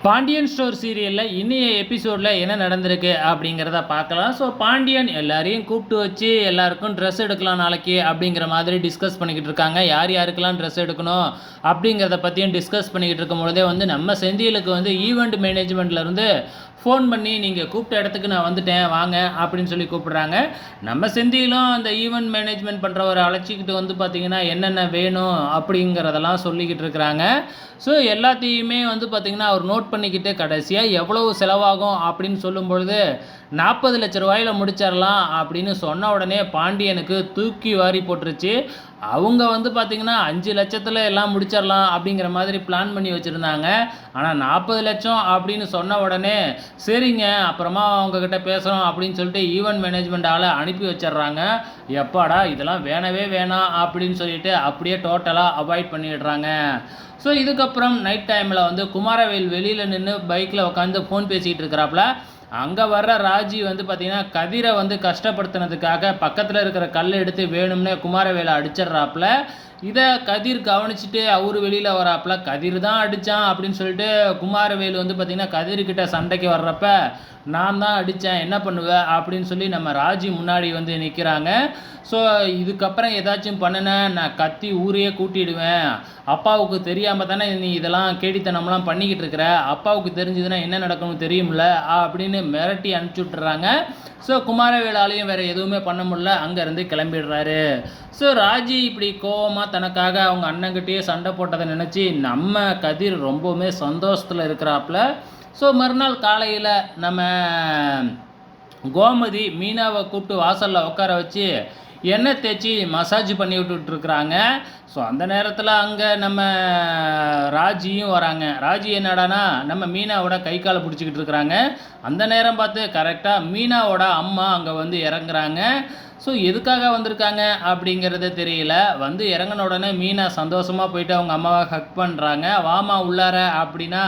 Pandian store சீரியலில் இன்னைய எபிசோடில் என்ன நடந்திருக்கு அப்படிங்கிறத பார்க்கலாம். ஸோ பாண்டியன் எல்லாரையும் கூப்பிட்டு வச்சு எல்லாருக்கும் ட்ரெஸ் எடுக்கலாம் நாளைக்கு அப்படிங்கிற மாதிரி டிஸ்கஸ் பண்ணிக்கிட்டு இருக்காங்க. யார் யாருக்கெல்லாம் ட்ரெஸ் எடுக்கணும் அப்படிங்கிறத பற்றியும் டிஸ்கஸ் பண்ணிக்கிட்டு இருக்கும் பொழுதே நம்ம செந்திலுக்கு ஈவெண்ட் மேனேஜ்மெண்ட்லேருந்து ஃபோன் பண்ணி நீங்கள் கூப்பிட்ட இடத்துக்கு நான் வந்துட்டேன் வாங்க அப்படின்னு சொல்லி கூப்பிட்றாங்க. நம்ம செந்திலும் அந்த ஈவெண்ட் மேனேஜ்மெண்ட் பண்ணுறவரை அழைச்சிக்கிட்டு பார்த்திங்கன்னா என்னென்ன வேணும் அப்படிங்கிறதெல்லாம் சொல்லிக்கிட்டு இருக்கிறாங்க. ஸோ எல்லாத்தையுமே பார்த்திங்கன்னா அவர் நோட் பண்ணிக்கிட்டு கடைசியாக எவ்வளவு செலவாகும் அப்படின்னு சொல்லும் பொழுது 40 லட்ச ரூபாயில் முடிச்சிடலாம் அப்படின்னு சொன்ன உடனே பாண்டியனுக்கு தூக்கி வாரி போட்டுருச்சு. அவங்க பார்த்திங்கன்னா 5 லட்சத்தில் எல்லாம் முடிச்சிடலாம் அப்படிங்கிற மாதிரி பிளான் பண்ணி வச்சுருந்தாங்க. ஆனால் 40 லட்சம் அப்படின்னு சொன்ன உடனே சரிங்க அப்புறமா அவங்கக்கிட்ட பேசுகிறோம் அப்படின்னு சொல்லிட்டு ஈவெண்ட் மேனேஜ்மெண்ட் ஆளை அனுப்பி வச்சிடுறாங்க. எப்பாடா இதெல்லாம் வேணவே வேணாம் அப்படின்னு சொல்லிட்டு அப்படியே டோட்டலாக அவாய்ட் பண்ணிடுறாங்க. ஸோ இதுக்கப்புறம் நைட் டைமில் குமாரவேல் வெளியில் நின்று பைக்கில் உட்காந்து ஃபோன் பேசிகிட்டு இருக்கிறாப்புல. அங்கே வர்ற ராஜி பார்த்திங்கன்னா கதிரை கஷ்டப்படுத்தினதுக்காக பக்கத்தில் இருக்கிற கல் எடுத்து வேணும்னே குமாரவேலை அடிச்சிட்றாப்புல. இதை கதிர் கவனிச்சுட்டு அவர் வெளியில் வராப்புல. கதிர் தான் அடித்தான் அப்படின்னு சொல்லிட்டு குமாரவேல் பார்த்திங்கன்னா கதிர்கிட்ட சண்டைக்கு வர்றப்ப நான் தான் அடித்தேன் என்ன பண்ணுவேன் அப்படின்னு சொல்லி நம்ம ராஜி முன்னாடி நிற்கிறாங்க. ஸோ இதுக்கப்புறம் ஏதாச்சும் பண்ணினேன் நான் கத்தி ஊரையே கூட்டிடுவேன். அப்பாவுக்கு தெரியாமல் தானே நீ இதெல்லாம் கேடித்தனம்லாம் பண்ணிக்கிட்டு இருக்கிற, அப்பாவுக்கு தெரிஞ்சதுன்னா என்ன நடக்கும்னு தெரியும்ல அப்படின்னு மிரட்டி அனுப்பிச்சி விட்டுறாங்க. ஸோ குமாரவேலாலையும் வேறு எதுவுமே பண்ண முடியல, அங்கேருந்து கிளம்பிடுறாரு. ஸோ ராஜி இப்படி கோவமாக தனக்காக அவங்க அண்ணங்கிட்டேயே சண்டை போட்டதை நினச்சி நம்ம கதிர் ரொம்பவுமே சந்தோஷத்தில் இருக்கிறாப்புல. ஸோ மறுநாள் காலையில் நம்ம கோமதி மீனாவை கூப்பிட்டு வாசலில் உட்கார வச்சு எண்ணெய் தேய்ச்சி மசாஜ் பண்ணி விட்டுட்ருக்குறாங்க. ஸோ அந்த நேரத்தில் அங்கே நம்ம ராஜியும் வராங்க. ராஜி என்னடானா நம்ம மீனாவோட கை காலை பிடிச்சிக்கிட்டு இருக்கிறாங்க. அந்த நேரம் பார்த்து கரெக்டாக மீனாவோட அம்மா அங்கே இறங்குறாங்க. ஸோ எதுக்காக வந்திருக்காங்க அப்படிங்கிறது தெரியல. இறங்கின உடனே மீனா சந்தோஷமாக போயிட்டு அவங்க அம்மாவை ஹக் பண்ணுறாங்க. வாமா உள்ளார அப்படின்னா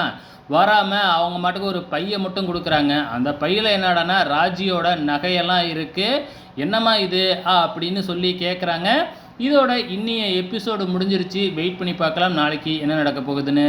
வராமல் அவங்க மாட்டுக்கு ஒரு பையை மட்டும் கொடுக்குறாங்க. அந்த பையில் என்னடானா ராஜியோட நகையெல்லாம் இருக்குது. என்னம்மா இது அப்படின்னு சொல்லி கேட்குறாங்க. இதோட இன்னைய எபிசோடு முடிஞ்சிருச்சு. வெயிட் பண்ணி பார்க்கலாம் நாளைக்கு என்ன நடக்க போகுதுன்னு.